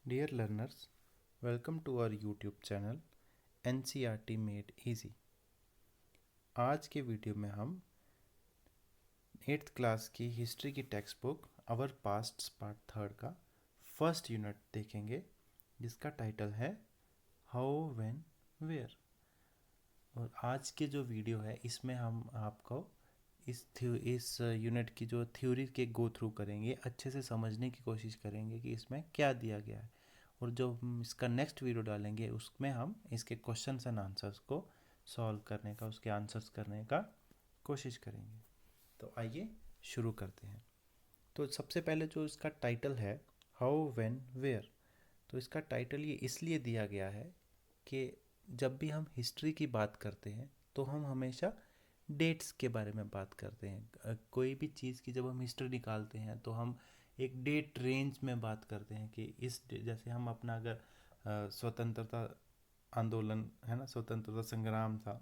Dear learners, welcome to our YouTube channel NCERT Made Easy। आज के video में हम 8th क्लास की हिस्ट्री की textbook our past part third का फर्स्ट यूनिट देखेंगे, जिसका टाइटल है हाउ व्हेन वेयर। और आज के जो वीडियो है इसमें हम आपको इस यूनिट की जो थ्योरी के गो थ्रू करेंगे, अच्छे से समझने की कोशिश करेंगे कि इसमें क्या दिया गया है। और जो हम इसका नेक्स्ट वीडियो डालेंगे उसमें हम इसके क्वेश्चंस एंड आंसर्स को सॉल्व करने का, उसके आंसर्स करने का कोशिश करेंगे। तो आइए शुरू करते हैं। तो सबसे पहले जो इसका टाइटल है हाउ व्हेन वेयर, तो इसका टाइटल ये इसलिए दिया गया है कि जब भी हम हिस्ट्री की बात करते हैं तो हम हमेशा डेट्स के बारे में बात करते हैं। कोई भी चीज़ की जब हम हिस्ट्री निकालते हैं तो हम एक डेट रेंज में बात करते हैं कि जैसे हम अपना अगर स्वतंत्रता आंदोलन है ना, स्वतंत्रता संग्राम था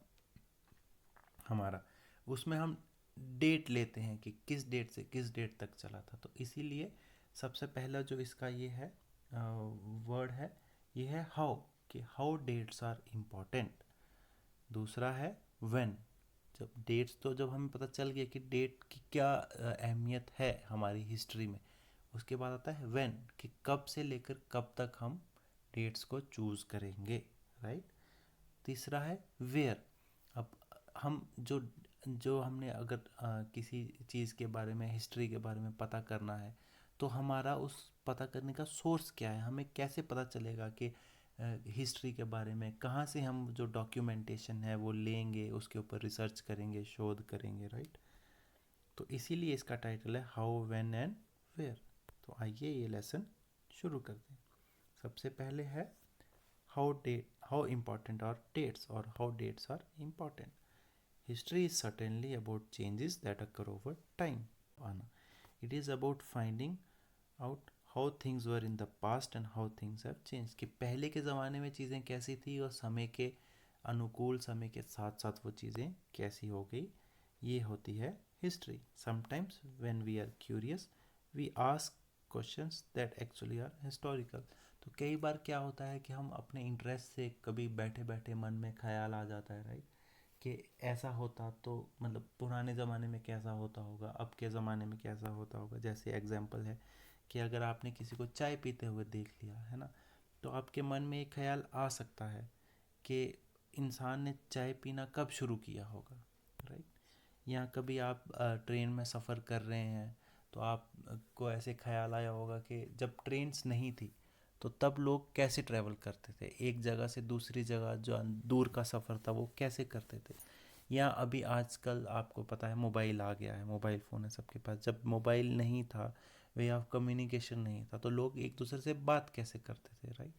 हमारा, उसमें हम डेट लेते हैं कि किस डेट से किस डेट तक चला था। तो इसीलिए सबसे पहला जो इसका ये है वर्ड है, ये है हाउ, कि हाउ डेट्स आर इम्पॉर्टेंट। दूसरा है व्हेन, जब डेट्स, तो जब हमें पता चल गया कि डेट की क्या अहमियत है हमारी हिस्ट्री में, उसके बाद आता है व्हेन, कि कब से लेकर कब तक हम डेट्स को चूज़ करेंगे, राइट। तीसरा है वेयर। अब हम जो जो हमने अगर किसी चीज़ के बारे में, हिस्ट्री के बारे में पता करना है, तो हमारा उस पता करने का सोर्स क्या है, हमें कैसे पता चलेगा कि हिस्ट्री के बारे में कहाँ से हम जो डॉक्यूमेंटेशन है वो लेंगे, उसके ऊपर रिसर्च करेंगे, शोध करेंगे, राइट। तो इसीलिए इसका टाइटल है हाउ व्हेन एंड वेयर। तो आइए ये लेसन शुरू करते हैं। सबसे पहले है हाउ इम्पॉर्टेंट आर डेट्स, और how dates are important. History is certainly about changes that occur over time. Anna. It is about finding out how things were in the past and how things have changed. कि पहले के ज़माने में चीज़ें कैसी थी और समय के अनुकूल, समय के साथ साथ वो चीज़ें कैसी हो गई, ये होती है history. Sometimes when we are curious, we ask questions that actually are historical. तो कई बार क्या होता है कि हम अपने इंटरेस्ट से कभी बैठे बैठे मन में ख्याल आ जाता है, राइट, कि ऐसा होता तो मतलब पुराने ज़माने में कैसा होता होगा, अब के ज़माने में कैसा होता होगा। जैसे एग्जांपल है कि अगर आपने किसी को चाय पीते हुए देख लिया है ना, तो आपके मन में एक ख्याल आ सकता है कि इंसान ने चाय पीना कब शुरू किया होगा, राइट। या कभी आप ट्रेन में सफ़र कर रहे हैं तो आपको ऐसे ख्याल आया होगा कि जब ट्रेन्स नहीं थी तो तब लोग कैसे ट्रैवल करते थे, एक जगह से दूसरी जगह जो दूर का सफ़र था वो कैसे करते थे। या अभी आजकल आपको पता है मोबाइल आ गया है, मोबाइल फ़ोन है सबके पास। जब मोबाइल नहीं था, वे ऑफ कम्युनिकेशन नहीं था, तो लोग एक दूसरे से बात कैसे करते थे, राइट।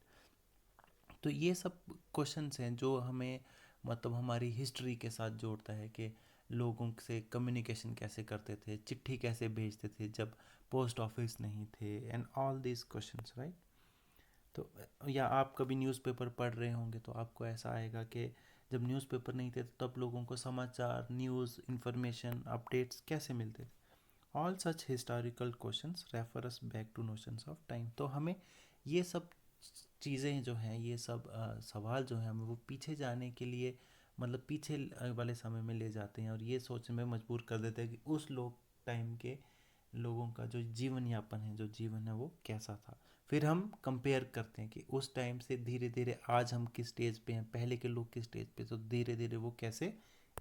तो ये सब क्वेश्चंस हैं जो हमें मतलब हमारी हिस्ट्री के साथ जोड़ता है कि लोगों से कम्युनिकेशन कैसे करते थे, चिट्ठी कैसे भेजते थे जब पोस्ट ऑफिस नहीं थे, and all this questions, right. तो या आप कभी न्यूज़पेपर पढ़ रहे होंगे तो आपको ऐसा आएगा कि जब न्यूज़पेपर नहीं थे तो तब लोगों को समाचार, न्यूज़, इंफॉर्मेशन, अपडेट्स कैसे मिलते थे। All such historical questions refer us back to notions of time. तो हमें ये सब चीज़ें जो हैं, ये सब सवाल जो हैं, हमें वो पीछे जाने के लिए मतलब पीछे वाले समय में ले जाते हैं और ये सोचने में मजबूर कर देते हैं कि उस लोग टाइम के लोगों का जो जीवन यापन है, जो जीवन है वो कैसा था। फिर हम कंपेयर करते हैं कि उस टाइम से धीरे धीरे आज हम किस स्टेज पे हैं, पहले के लोग किस स्टेज पे, तो धीरे धीरे वो कैसे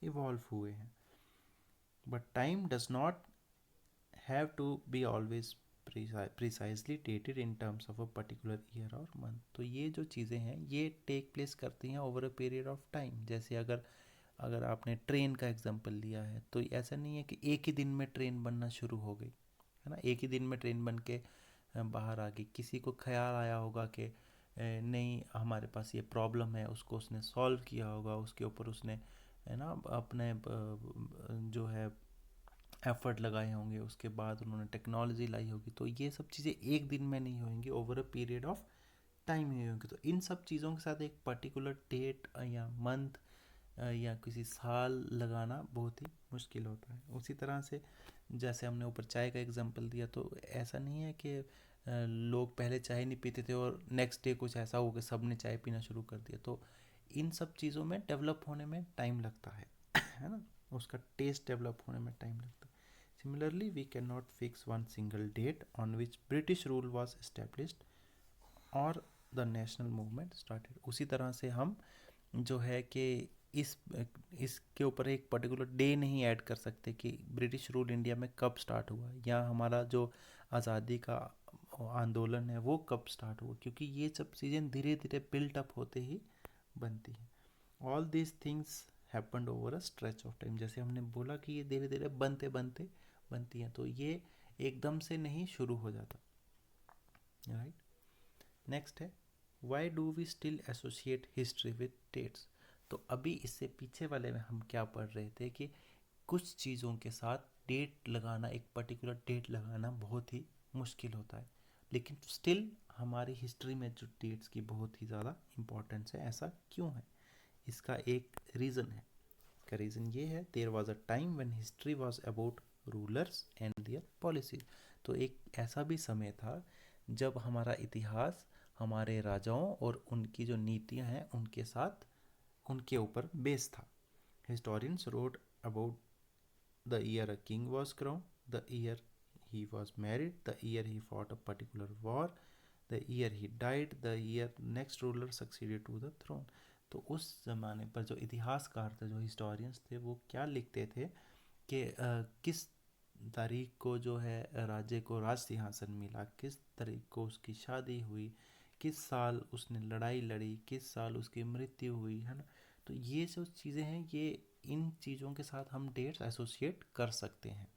इवॉल्व हुए हैं। But time does not have to be always precisely dated in terms of a particular year or month। तो ये जो चीज़ें हैं ये टेक प्लेस करती हैं over a period of time. जैसे अगर अगर आपने ट्रेन का एग्जांपल लिया है तो ऐसा नहीं है कि एक ही दिन में ट्रेन बनना शुरू हो गई, है ना, एक ही दिन में ट्रेन बन के बाहर आ गई। किसी को ख्याल आया होगा कि नहीं हमारे पास ये प्रॉब्लम है, उसको उसने सॉल्व किया होगा, उसके ऊपर उसने है ना अपने जो है एफर्ट लगाए होंगे, उसके बाद उन्होंने टेक्नोलॉजी लाई होगी। तो ये सब चीज़ें एक दिन में नहीं होंगी, over a period of time ही होंगी। तो इन सब चीज़ों के साथ एक पर्टिकुलर डेट या मंथ या किसी साल लगाना बहुत ही मुश्किल होता है। उसी तरह से जैसे हमने ऊपर चाय का एग्जांपल दिया, तो ऐसा नहीं है कि लोग पहले चाय नहीं पीते थे और नेक्स्ट डे कुछ ऐसा हो कि सब ने चाय पीना शुरू कर दिया। तो इन सब चीज़ों में डेवलप होने में टाइम लगता है है ना, उसका टेस्ट डेवलप होने में टाइम लगता है। Similarly we can not fix one single date on which British rule was established और द नेशनल मूवमेंट स्टार्टेड। उसी तरह से हम जो है कि इस इसके ऊपर एक पर्टिकुलर डे नहीं ऐड कर सकते कि ब्रिटिश रूल इंडिया में कब स्टार्ट हुआ या हमारा जो आज़ादी का आंदोलन है वो कब स्टार्ट हुआ, क्योंकि ये सब चीज़ें धीरे धीरे बिल्ट अप होते ही बनती हैं। All these things happened over a stretch of time. जैसे हमने बोला कि ये धीरे धीरे बनते बनते बनती हैं, तो ये एकदम से नहीं शुरू हो जाता, राइट। नेक्स्ट है why do we still associate history with dates. तो अभी इससे पीछे वाले में हम क्या पढ़ रहे थे कि कुछ चीज़ों के साथ डेट लगाना, एक पर्टिकुलर डेट लगाना बहुत ही मुश्किल होता है, लेकिन स्टिल हमारी हिस्ट्री में जो डेट्स की बहुत ही ज़्यादा इम्पोर्टेंस है। ऐसा क्यों है, इसका एक रीज़न है। इसका रीज़न ये है, there was a time when history was about rulers and their policies. तो एक ऐसा भी समय था जब हमारा इतिहास हमारे राजाओं और उनकी जो नीतियां हैं उनके साथ, उनके ऊपर बेस था। Historians road about the year a king was crown, the year he was married, the year he fought a particular war, the year he died, the year next ruler succeeded to the throne। तो उस ज़माने पर जो इतिहासकार थे, जो historians थे, वो क्या लिखते थे कि किस तारीख को जो है राज्य को राज सिंहासन मिला, किस तारीख को उसकी शादी हुई, किस साल उसने लड़ाई लड़ी, किस साल उसकी मृत्यु हुई, है ना। तो ये जो चीज़ें हैं, ये इन चीज़ों के साथ हम डेट्स एसोसिएट कर सकते हैं,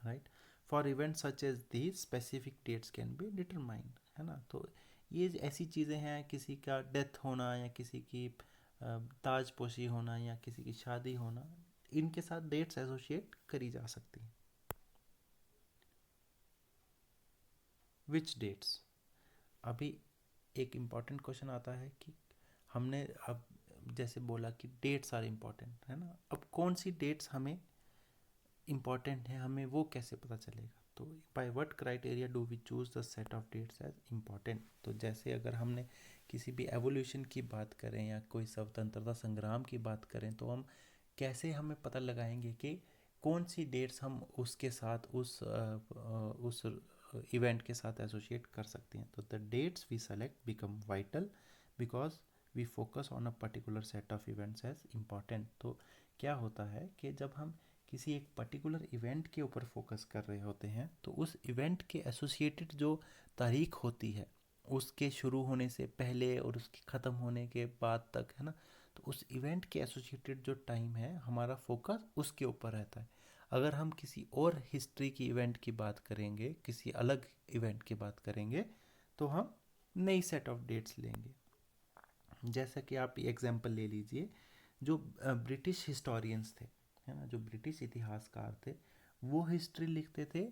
right. For event such as the specific dates can be determined, है ना। तो ये ऐसी चीज़ें हैं, किसी का डेथ होना या किसी की ताजपोशी होना या किसी की शादी होना, इनके साथ डेट्स एसोसिएट करी जा सकती हैं। विच डेट्स, अभी एक इम्पॉर्टेंट क्वेश्चन आता है कि हमने अब जैसे बोला कि डेट्स आर इम्पॉर्टेंट, है ना। अब कौन सी डेट्स हमें इम्पॉर्टेंट है, हमें वो कैसे पता चलेगा। तो by what criteria do we choose the set of dates as important. तो जैसे अगर हमने किसी भी एवोल्यूशन की बात करें या कोई स्वतंत्रता संग्राम की बात करें, तो हम कैसे हमें पता लगाएंगे कि कौन सी डेट्स हम उसके साथ उस इवेंट के साथ एसोसिएट कर सकते हैं। तो the dates we select become vital because we focus on a particular set of events as important. तो क्या होता है कि जब हम किसी एक पर्टिकुलर इवेंट के ऊपर फोकस कर रहे होते हैं, तो उस इवेंट के एसोसिएटेड जो तारीख होती है, उसके शुरू होने से पहले और उसके ख़त्म होने के बाद तक, है ना, तो उस इवेंट के एसोसिएटेड जो टाइम है, हमारा फोकस उसके ऊपर रहता है। अगर हम किसी और हिस्ट्री की इवेंट की बात करेंगे, किसी अलग इवेंट की बात करेंगे, तो हम नई सेट ऑफ डेट्स लेंगे। जैसा कि आप एग्जांपल ले लीजिए, जो ब्रिटिश हिस्टोरियंस थे, है ना, जो ब्रिटिश इतिहासकार थे, वो हिस्ट्री लिखते थे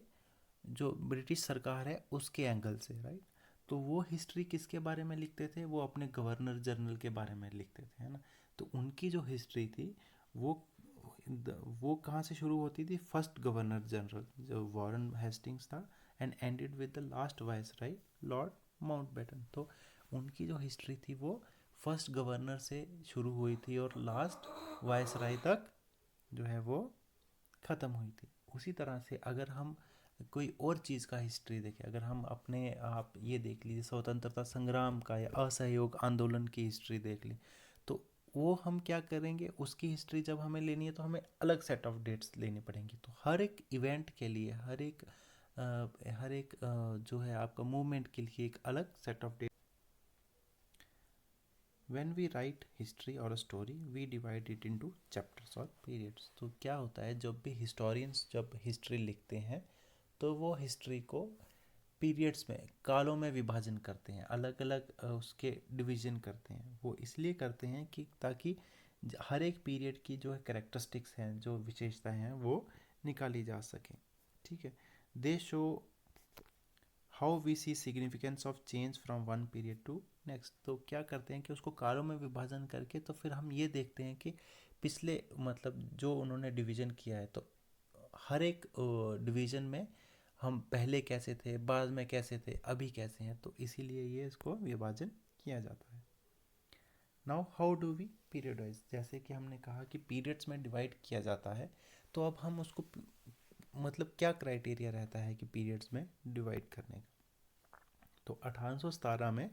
जो ब्रिटिश सरकार है उसके एंगल से, राइट। तो वो हिस्ट्री किसके बारे में लिखते थे, वो अपने गवर्नर जनरल के बारे में लिखते थे, है ना। तो उनकी जो हिस्ट्री थी वो वो कहाँ से शुरू होती थी, फर्स्ट गवर्नर जनरल जो वॉरेन हेस्टिंग्स था, and ended with the last viceroy Lord Mountbatten. तो उनकी जो हिस्ट्री थी वो फर्स्ट गवर्नर से शुरू हुई थी और लास्ट वाइसराय तक जो है वो ख़त्म हुई थी। उसी तरह से अगर हम कोई और चीज़ का हिस्ट्री देखें, अगर हम अपने आप ये देख लीजिए स्वतंत्रता संग्राम का या असहयोग आंदोलन की हिस्ट्री देख लें, तो वो हम क्या करेंगे, उसकी हिस्ट्री जब हमें लेनी है तो हमें अलग सेट ऑफ डेट्स लेनी पड़ेंगी। तो हर एक इवेंट के लिए, हर एक जो है आपका मूवमेंट के लिए एक अलग set of date. When we write history or a story, we divide it into chapters or periods। तो क्या होता है, जब भी हिस्टोरियंस जब हिस्ट्री लिखते हैं, तो वो हिस्ट्री को पीरियड्स में, कालों में विभाजन करते हैं, अलग अलग उसके डिवीजन करते हैं। वो इसलिए करते हैं कि ताकि हर एक पीरियड की जो है कैरेक्टरिस्टिक्स हैं, जो विशेषताएं हैं, वो निकाली जा सकें, ठीक है। They show how we see significance of change from one period to next. तो क्या करते हैं कि उसको कालों में विभाजन करके, तो फिर हम ये देखते हैं कि पिछले मतलब जो उन्होंने डिवीज़न किया है, तो हर एक डिवीज़न में हम पहले कैसे थे, बाद में कैसे थे, अभी कैसे हैं, तो इसीलिए ये इसको विभाजन किया जाता है। नाउ हाउ डू वी पीरियडाइज, जैसे कि हमने कहा कि पीरियड्स में डिवाइड किया जाता है, तो अब हम उसको मतलब क्या क्राइटेरिया रहता है कि पीरियड्स में डिवाइड करने का। तो 1817 में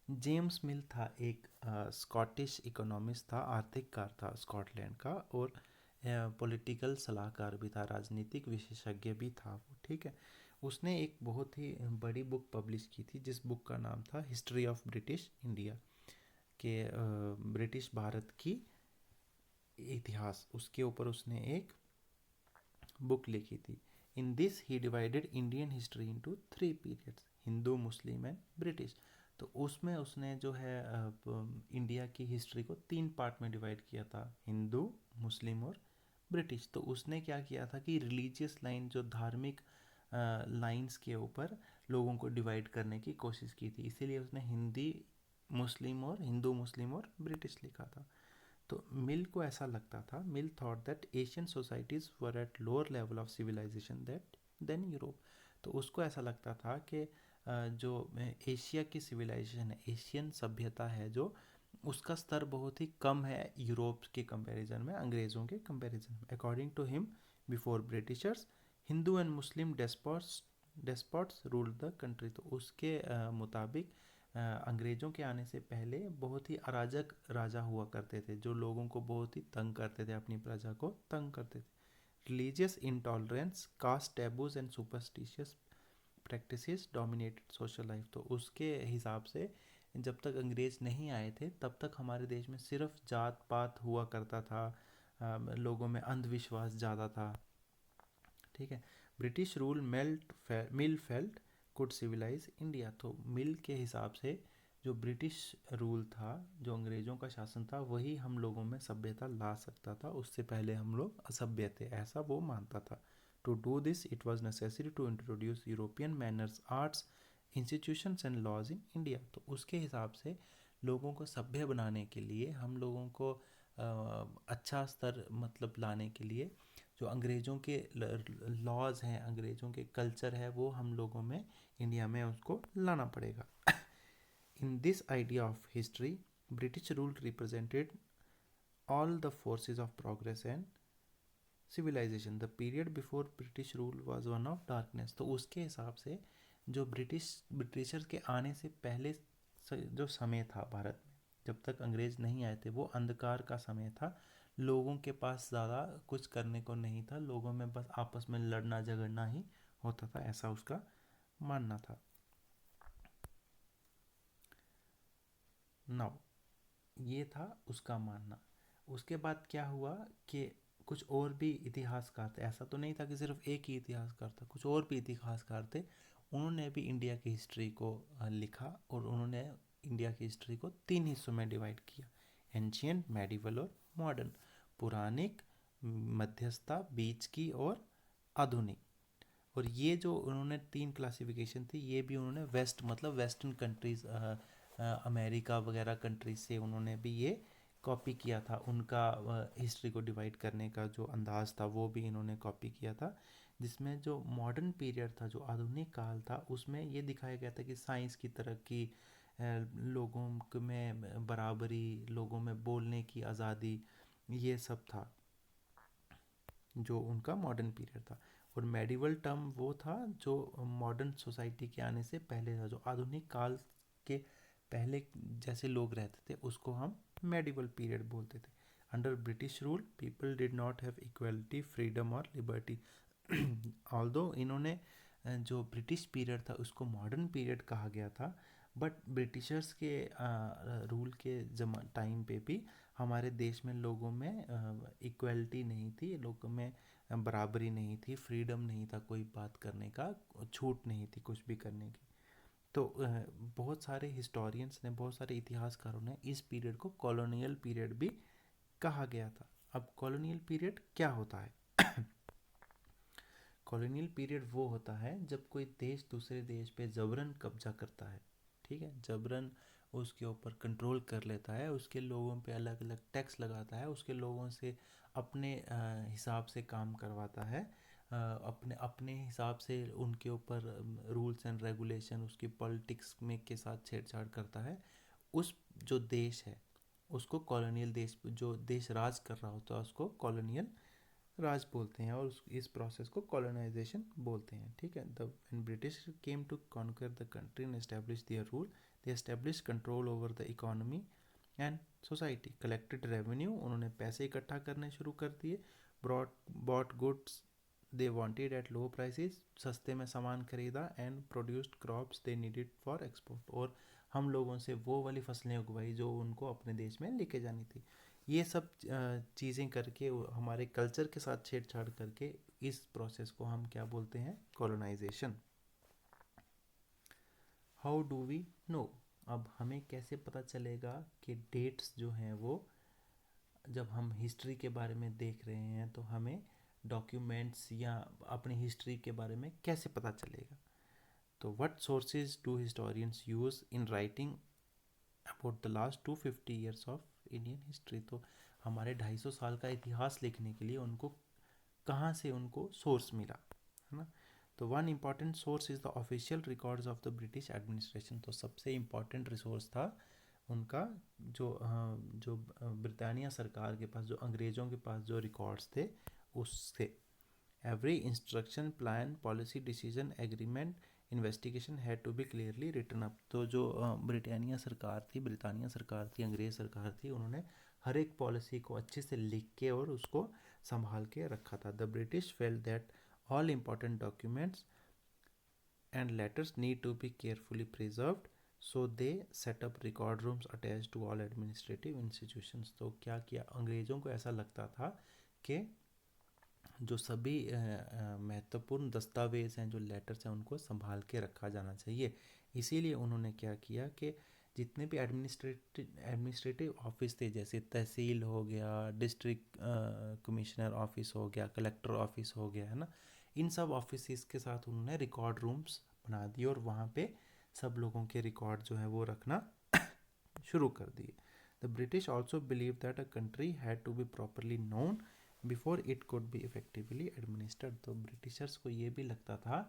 जेम्स मिल था, एक स्कॉटिश इकोनॉमिस्ट था, आर्थिककार था स्कॉटलैंड का, और पॉलिटिकल सलाहकार भी था, राजनीतिक विशेषज्ञ भी था वो, ठीक है। उसने एक बहुत ही बड़ी बुक पब्लिश की थी, जिस बुक का नाम था हिस्ट्री ऑफ ब्रिटिश इंडिया, के ब्रिटिश भारत की इतिहास, उसके ऊपर उसने एक बुक लिखी थी। In this he divided Indian history into 3 periods, Hindu, Muslim and British. तो उसमें उसने जो है इंडिया की हिस्ट्री को 3 पार्ट में डिवाइड किया था, हिंदू, मुस्लिम और ब्रिटिश। तो उसने क्या किया था कि रिलीजियस लाइन, जो धार्मिक लाइंस के ऊपर लोगों को डिवाइड करने की कोशिश की थी, इसीलिए उसने हिंदी मुस्लिम और हिंदू मुस्लिम और ब्रिटिश लिखा था। तो मिल को ऐसा लगता था, Mill thought that Asian societies were at lower level of civilization that than Europe. तो उसको ऐसा लगता था कि जो एशिया की सिविलाइजेशन है, एशियन सभ्यता है, जो उसका स्तर बहुत ही कम है यूरोप के कंपैरिजन में, अंग्रेज़ों के कंपैरिजन में। According to him, before Britishers Hindu and Muslim despots ruled the country. तो उसके मुताबिक अंग्रेज़ों के आने से पहले बहुत ही अराजक राजा हुआ करते थे, जो लोगों को बहुत ही तंग करते थे, अपनी प्रजा को तंग करते थे। Religious intolerance, caste taboos and superstitious practices dominated social life. तो उसके हिसाब से जब तक अंग्रेज़ नहीं आए थे, तब तक हमारे देश में सिर्फ जात पात हुआ करता था, लोगों में अंधविश्वास ज़्यादा था, ठीक है। British rule Mill felt could civilise India. तो मिल के हिसाब से जो ब्रिटिश रूल था, जो अंग्रेज़ों का शासन था, वही हम लोगों में सभ्यता ला सकता था, उससे पहले हम लोग असभ्य थे, ऐसा वो मानता था। To do this it was necessary to introduce European manners, arts, institutions and laws in India. तो उसके हिसाब से लोगों को सभ्य बनाने के लिए, हम लोगों को अच्छा स्तर मतलब लाने के लिए, जो अंग्रेज़ों के लॉज हैं, अंग्रेज़ों के कल्चर है, वो हम लोगों में इंडिया में उसको लाना पड़ेगा। In this idea of history, British rule represented all the forces of progress and civilisation. The period before British rule was one of darkness. तो उसके हिसाब से जो ब्रिटिशर्स के आने से पहले जो समय था भारत में, जब तक अंग्रेज़ नहीं आए थे, वो अंधकार का समय था। लोगों के पास ज़्यादा कुछ करने को नहीं था, लोगों में बस आपस में लड़ना झगड़ना ही होता था, ऐसा उसका मानना था। नाउ ये था उसका मानना। उसके बाद क्या हुआ कि कुछ और भी इतिहासकार थे, ऐसा तो नहीं था कि सिर्फ एक ही इतिहासकार था, कुछ और भी इतिहासकार थे। उन्होंने भी इंडिया की हिस्ट्री को लिखा, और उन्होंने इंडिया की हिस्ट्री को 3 हिस्सों में डिवाइड किया, एंशियंट, मेडिवल और मॉडर्न, पुरानिक, मध्यस्थता, बीच की और आधुनिक। और ये जो उन्होंने 3 क्लासिफिकेशन थी, ये भी उन्होंने वेस्ट मतलब वेस्टर्न कंट्रीज़, अमेरिका वगैरह कंट्रीज से उन्होंने भी ये कॉपी किया था। उनका हिस्ट्री को डिवाइड करने का जो अंदाज़ था, वो भी इन्होंने कॉपी किया था। जिसमें जो मॉडर्न पीरियड था, जो आधुनिक काल था, उसमें ये दिखाया गया था कि साइंस की तरक्की, लोगों में बराबरी, लोगों में बोलने की आज़ादी, ये सब था जो उनका मॉडर्न पीरियड था। और मेडिवल टर्म वो था जो मॉडर्न सोसाइटी के आने से पहले था, जो आधुनिक काल के पहले जैसे लोग रहते थे, उसको हम मेडिवल पीरियड बोलते थे। Under British rule people did not have equality, freedom और लिबर्टी। ऑल्दो इन्होंने जो ब्रिटिश पीरियड था उसको मॉडर्न पीरियड कहा गया था, बट ब्रिटिशर्स के रूल के टाइम पे भी हमारे देश में लोगों में इक्वलिटी नहीं थी, लोगों में बराबरी नहीं थी, फ्रीडम नहीं था कोई बात करने का, छूट नहीं थी कुछ भी करने की। तो बहुत सारे हिस्टोरियंस ने, बहुत सारे इतिहासकारों ने इस पीरियड को कॉलोनियल पीरियड भी कहा गया था। अब कॉलोनियल पीरियड क्या होता है? कॉलोनियल पीरियड वो होता है जब कोई देश दूसरे देश पे जबरन कब्जा करता है, ठीक है, जबरन उसके ऊपर कंट्रोल कर लेता है, उसके लोगों पे अलग अलग टैक्स लगाता है, उसके लोगों से अपने हिसाब से काम करवाता है, अपने अपने हिसाब से उनके ऊपर रूल्स एंड रेगुलेशन, उसकी पॉलिटिक्स में के साथ छेड़छाड़ करता है। उस जो देश है उसको कॉलोनियल देश, जो देश राज कर रहा होता है उसको कॉलोनियल राज बोलते हैं, और इस प्रोसेस को कॉलोनाइजेशन बोलते हैं। ठीक है। The when British came to conquer the country and establish their rule, they establish control over the economy and society, collected revenue, उन्होंने पैसे इकट्ठा करने शुरू कर दिए, bought goods they wanted at low prices, सस्ते में सामान खरीदा, and produced crops they needed for export, और हम लोगों से वो वाली फसलें उगवाई जो उनको अपने देश में लेके जानी थी। ये सब चीज़ें करके, हमारे कल्चर के साथ छेड़छाड़ करके, इस प्रोसेस को हम क्या बोलते हैं? Colonisation. How do we know? अब हमें कैसे पता चलेगा कि डेट्स जो हैं वो, जब हम हिस्ट्री के बारे में देख रहे हैं तो हमें डॉक्यूमेंट्स या अपनी हिस्ट्री के बारे में कैसे पता चलेगा? तो what sources do historians use in writing about the last 250 years of Indian history? तो हमारे 250 साल का इतिहास लिखने के लिए उनको कहाँ से उनको सोर्स मिला, है ना? तो one important source is the official records of the British administration. तो सबसे इम्पॉर्टेंट रिसोर्स था उनका जो ब्रिटानिया सरकार के पास, जो अंग्रेज़ों के पास जो रिकॉर्ड्स थे उससे। Every instruction, plan, policy, decision, agreement, investigation had to be clearly written up. तो जो ब्रिटानिया सरकार थी, अंग्रेज़ सरकार थी, उन्होंने हर एक पॉलिसी को अच्छे से लिख के और उसको संभाल के रखा था। The British felt that all important documents and letters need to be carefully preserved, so they set up record rooms attach to all administrative institutions. तो क्या किया, अंग्रेज़ों को ऐसा लगता था कि जो सभी महत्वपूर्ण दस्तावेज़ हैं, जो लेटर्स हैं, उनको संभाल के रखा जाना चाहिए। इसीलिए उन्होंने क्या किया कि जितने भी एडमिनिस्ट्रेटिव ऑफिस थे, जैसे तहसील हो गया, डिस्ट्रिक्ट कमिश्नर ऑफिस हो गया, कलेक्टर ऑफिस हो गया, है ना, इन सब ऑफिस के साथ उन्होंने रिकॉर्ड रूम्स बना दिए और वहाँ पे सब लोगों के रिकॉर्ड जो है वो रखना शुरू कर दिए। The British also believe that a country had to be properly known before it could be effectively administered. तो ब्रिटिशर्स को ये भी लगता था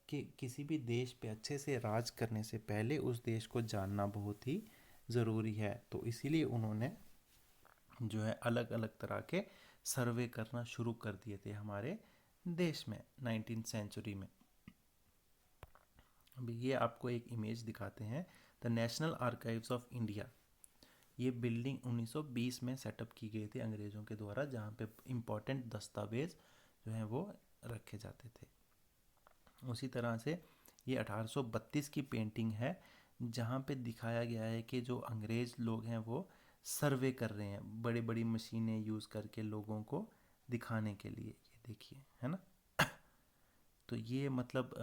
कि किसी भी देश पे अच्छे से राज करने से पहले उस देश को जानना बहुत ही ज़रूरी है। तो इसीलिए उन्होंने जो है अलग अलग तरह के सर्वे करना शुरू कर दिए थे हमारे देश में 19th सेंचुरी में। अभी ये आपको एक इमेज दिखाते हैं, the national archives of India. ये बिल्डिंग 1920 में सेटअप की गई थी अंग्रेज़ों के द्वारा, जहाँ पे इम्पोर्टेंट दस्तावेज जो हैं वो रखे जाते थे। उसी तरह से ये 1832 की पेंटिंग है, जहाँ पे दिखाया गया है कि जो अंग्रेज़ लोग हैं वो सर्वे कर रहे हैं, बड़ी बड़ी मशीनें यूज़ करके लोगों को दिखाने के लिए। ये देखिए, है ना। तो ये मतलब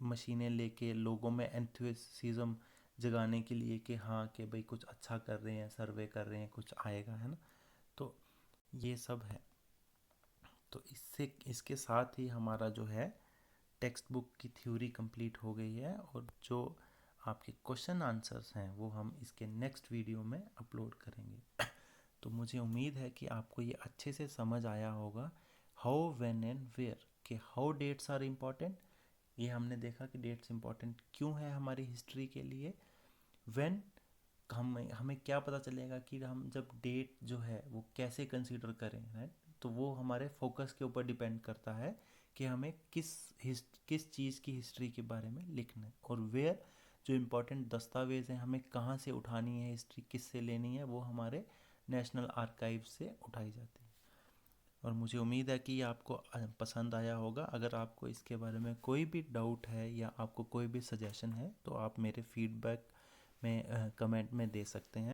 मशीनें लेके लोगों में एंथुसिज्म जगाने के लिए कि हाँ कि भाई कुछ अच्छा कर रहे हैं, सर्वे कर रहे हैं, कुछ आएगा, है ना। तो ये सब है। तो इसके साथ ही हमारा जो है टेक्स्ट बुक की थ्योरी कंप्लीट हो गई है, और जो आपके क्वेश्चन आंसर्स हैं वो हम इसके नेक्स्ट वीडियो में अपलोड करेंगे। तो मुझे उम्मीद है कि आपको ये अच्छे से समझ आया होगा, हाउ, व्हेन एंड वेयर, कि हाउ डेट्स आर इम्पॉर्टेंट। ये हमने देखा कि डेट्स इम्पॉर्टेंट क्यों है हमारी हिस्ट्री के लिए। व्हेन, हमें क्या पता चलेगा कि हम जब डेट जो है वो कैसे कंसीडर करें, राइट। तो वो हमारे फोकस के ऊपर डिपेंड करता है कि हमें किस चीज़ की हिस्ट्री के बारे में लिखना है। और वेयर, जो इम्पोर्टेंट दस्तावेज़ हैं हमें कहाँ से उठानी है, हिस्ट्री किससे लेनी है, वो हमारे नेशनल आर्काइव से उठाई जाती है। और मुझे उम्मीद है कि ये आपको पसंद आया होगा। अगर आपको इसके बारे में कोई भी डाउट है या आपको कोई भी सजेशन है तो आप मेरे फीडबैक में कमेंट में दे सकते हैं।